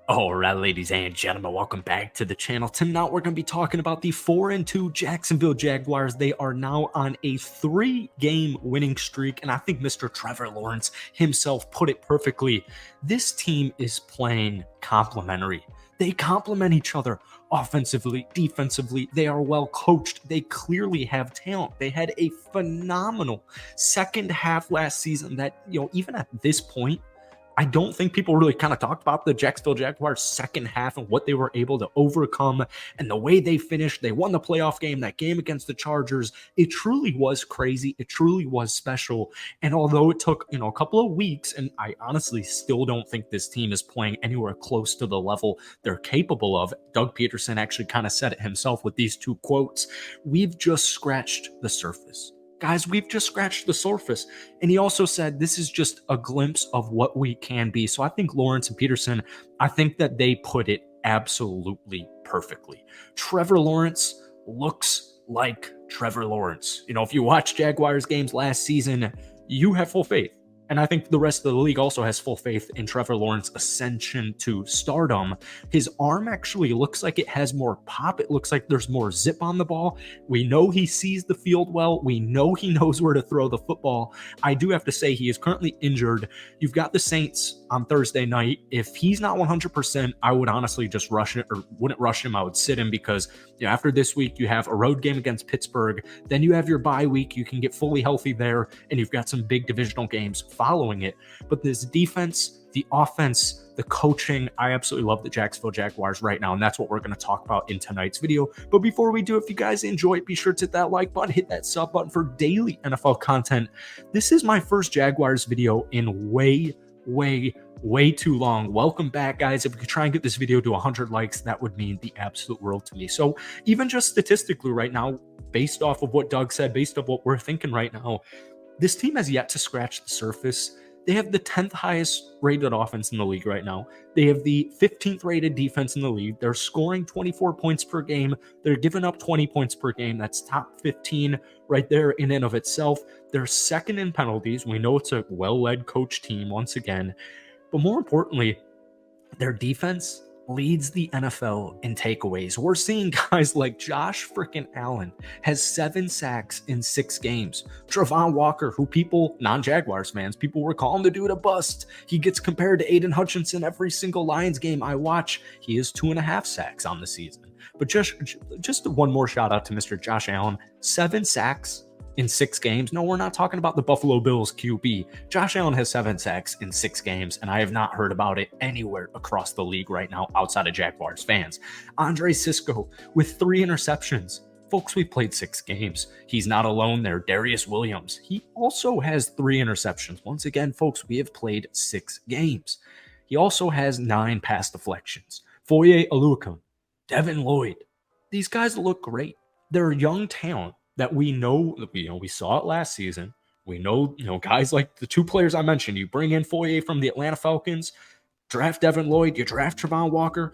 All right, ladies and gentlemen, welcome back to the channel. Tonight, we're going to be talking about the 4-2 Jacksonville Jaguars. They are now on a 3-game winning streak, and I think Mr. Trevor Lawrence himself put it perfectly. This team is playing complementary. They complement each other offensively, defensively. They are well coached. They clearly have talent. They had a phenomenal second half last season that, even at this point, I don't think people really kind of talked about the Jacksonville Jaguars second half and what they were able to overcome and the way they finished. They won the playoff game, that game against the Chargers. It truly was crazy. It truly was special. And although it took, a couple of weeks, and I honestly still don't think this team is playing anywhere close to the level they're capable of. Doug Peterson actually kind of said it himself with these two quotes. We've just scratched the surface. Guys, we've just scratched the surface. And he also said this is just a glimpse of what we can be. So I think Lawrence and Peterson, I think that they put it absolutely perfectly. Trevor Lawrence looks like Trevor Lawrence. If you watch Jaguars games last season, you have full faith. And I think the rest of the league also has full faith in Trevor Lawrence's ascension to stardom. His arm actually looks like it has more pop. It looks like there's more zip on the ball. We know he sees the field well. We know he knows where to throw the football. I do have to say he is currently injured. You've got the Saints on Thursday night. If he's not 100%, I would honestly just rush it, or wouldn't rush him. I would sit him because after this week, you have a road game against Pittsburgh. Then you have your bye week. You can get fully healthy there, and you've got some big divisional games following it. But this defense, the offense, the coaching, I absolutely love the Jacksonville Jaguars right now, and that's what we're going to talk about in tonight's video. But before we do, if you guys enjoy it, be sure to hit that like button, hit that sub button for daily NFL content. This is my first Jaguars video in way too long. Welcome back, guys. If we could try and get this video to 100 likes, that would mean the absolute world to me. So even just statistically right now, based off of what Doug said, based off what we're thinking right now, this team has yet to scratch the surface. They have the 10th highest rated offense in the league right now. They have the 15th rated defense in the league. They're scoring 24 points per game. They're giving up 20 points per game. That's top 15 right there in and of itself. They're second in penalties. We know it's a well-led coach team once again. But more importantly, their defense leads the NFL in takeaways. We're seeing guys like Josh freaking Allen has 7 sacks in 6 games. Travon Walker, who people, non-Jaguars fans, people were calling the dude a bust. He gets compared to Aiden Hutchinson every single Lions game I watch. He has 2.5 sacks on the season. But just one more shout out to Mr. Josh Allen. 7 sacks in 6 games. No, we're not talking about the Buffalo Bills QB. Josh Allen has 7 sacks in 6 games, and I have not heard about it anywhere across the league right now outside of Jaguars fans. Andre Sisco with 3 interceptions. Folks, we've played 6 games. He's not alone there. Darius Williams, he also has 3 interceptions. Once again, folks, we have played 6 games. He also has 9 pass deflections. Foye Oluokun, Devin Lloyd, these guys look great. They're young talent that we know, we saw it last season. We know, guys like the 2 players I mentioned. You bring in Foye from the Atlanta Falcons, draft Devin Lloyd, you draft Travon Walker.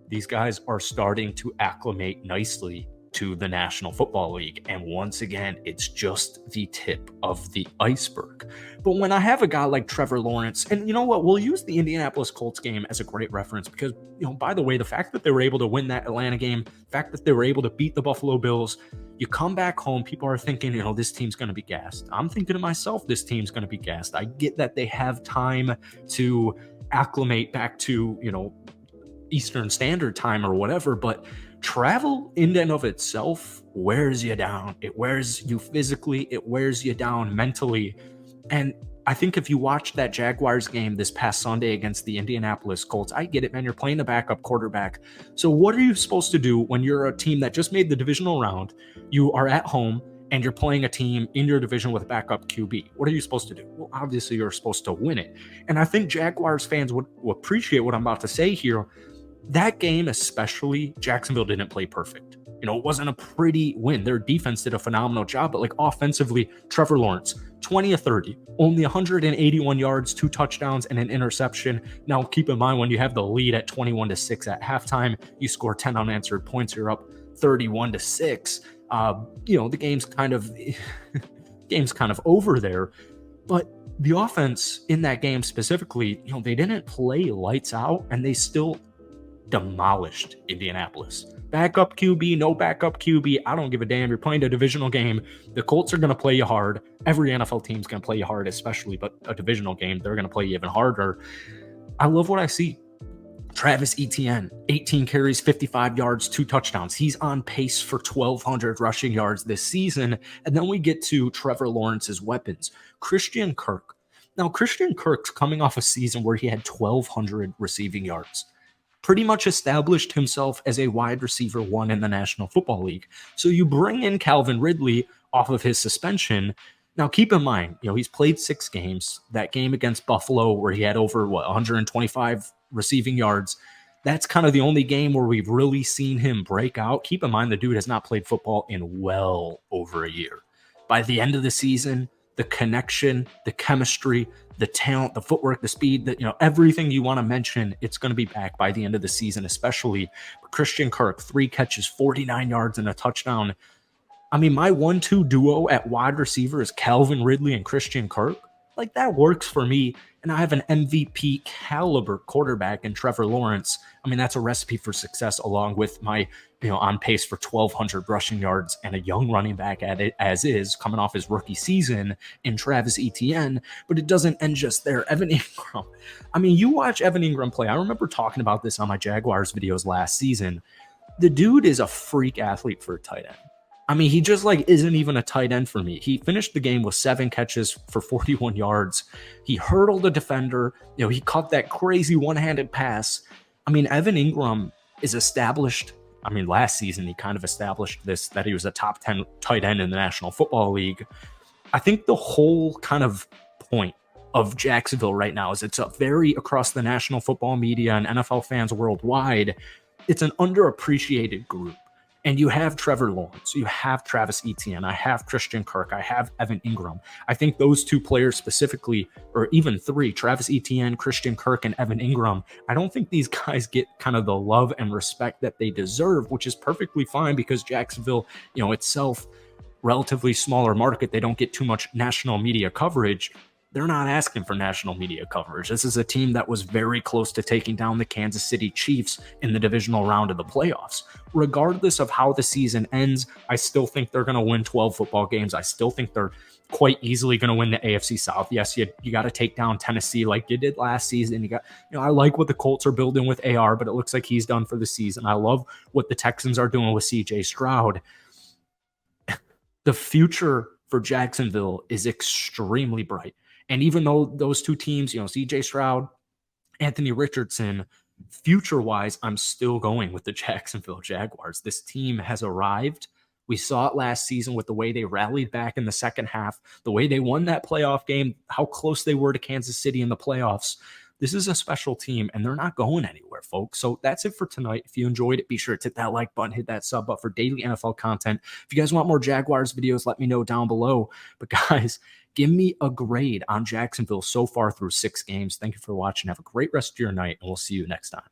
These guys are starting to acclimate nicely to the National Football League. And once again, it's just the tip of the iceberg. But when I have a guy like Trevor Lawrence, and you know what, we'll use the Indianapolis Colts game as a great reference because, by the way, the fact that they were able to win that Atlanta game, the fact that they were able to beat the Buffalo Bills, you come back home, people are thinking, this team's going to be gassed. I'm thinking to myself, this team's going to be gassed. I get that they have time to acclimate back to, Eastern Standard Time or whatever, but travel in and of itself wears you down. It wears you physically, it wears you down mentally. And I think if you watched that Jaguars game this past Sunday against the Indianapolis Colts, I get it, man. You're playing a backup quarterback. So what are you supposed to do when you're a team that just made the divisional round, you are at home, and you're playing a team in your division with a backup QB? What are you supposed to do? Well, obviously, you're supposed to win it. And I think Jaguars fans would appreciate what I'm about to say here. That game especially, Jacksonville didn't play perfect. It wasn't a pretty win. Their defense did a phenomenal job, but offensively, Trevor Lawrence, 20 of 30, only 181 yards, 2 touchdowns, and an interception. Now, keep in mind, when you have the lead at 21-6 at halftime, you score 10 unanswered points, you're up 31-6. The game's kind of over there. But The offense in that game specifically, they didn't play lights out and they still demolished Indianapolis. Backup QB, no backup QB, I don't give a damn. You're playing a divisional game. The Colts are going to play you hard. Every NFL team's going to play you hard, especially, but a divisional game, they're going to play you even harder. I love what I see. Travis Etienne, 18 carries, 55 yards, 2 touchdowns. He's on pace for 1,200 rushing yards this season. And then we get to Trevor Lawrence's weapons. Christian Kirk. Now, Christian Kirk's coming off a season where he had 1,200 receiving yards. Pretty much established himself as a wide receiver 1 in the National Football League. So you bring in Calvin Ridley off of his suspension. Now, keep in mind, he's played 6 games. That game against Buffalo where he had over 125 receiving yards, that's kind of the only game where we've really seen him break out. Keep in mind, the dude has not played football in well over a year. By the end of the season, the connection, the chemistry, the talent, the footwork, the speed, everything you want to mention, it's going to be back by the end of the season, especially Christian Kirk, 3 catches, 49 yards and a touchdown. I mean, my 1-2 duo at wide receiver is Calvin Ridley and Christian Kirk. Like, that works for me. And I have an MVP caliber quarterback in Trevor Lawrence. I mean, that's a recipe for success, along with my, on pace for 1,200 rushing yards and a young running back at it as is, coming off his rookie season in Travis Etienne. But it doesn't end just there. Evan Ingram. I mean, you watch Evan Ingram play. I remember talking about this on my Jaguars videos last season. The dude is a freak athlete for a tight end. I mean, he just isn't even a tight end for me. He finished the game with 7 catches for 41 yards. He hurdled a defender. He caught that crazy one-handed pass. I mean, Evan Ingram is established. I mean, last season, he kind of established this, that he was a top 10 tight end in the National Football League. I think the whole kind of point of Jacksonville right now is it's a very across the national football media and NFL fans worldwide. It's an underappreciated group. And you have Trevor Lawrence, you have Travis Etienne, I have Christian Kirk, I have Evan Ingram. I think those 2 players specifically, or even 3, Travis Etienne, Christian Kirk, and Evan Ingram, I don't think these guys get kind of the love and respect that they deserve, which is perfectly fine because Jacksonville, itself, relatively smaller market, they don't get too much national media coverage. They're not asking for national media coverage. This is a team that was very close to taking down the Kansas City Chiefs in the divisional round of the playoffs. Regardless of how the season ends, I still think they're going to win 12 football games. I still think they're quite easily going to win the AFC South. Yes, you got to take down Tennessee like you did last season. I like what the Colts are building with AR, but it looks like he's done for the season. I love what the Texans are doing with CJ Stroud. The future for Jacksonville is extremely bright. And even though those 2 teams, CJ Stroud, Anthony Richardson, future-wise, I'm still going with the Jacksonville Jaguars. This team has arrived. We saw it last season with the way they rallied back in the second half, the way they won that playoff game, how close they were to Kansas City in the playoffs. This is a special team, and they're not going anywhere, folks. So that's it for tonight. If you enjoyed it, be sure to hit that like button, hit that sub button for daily NFL content. If you guys want more Jaguars videos, let me know down below. But guys, give me a grade on Jacksonville so far through 6 games. Thank you for watching. Have a great rest of your night, and we'll see you next time.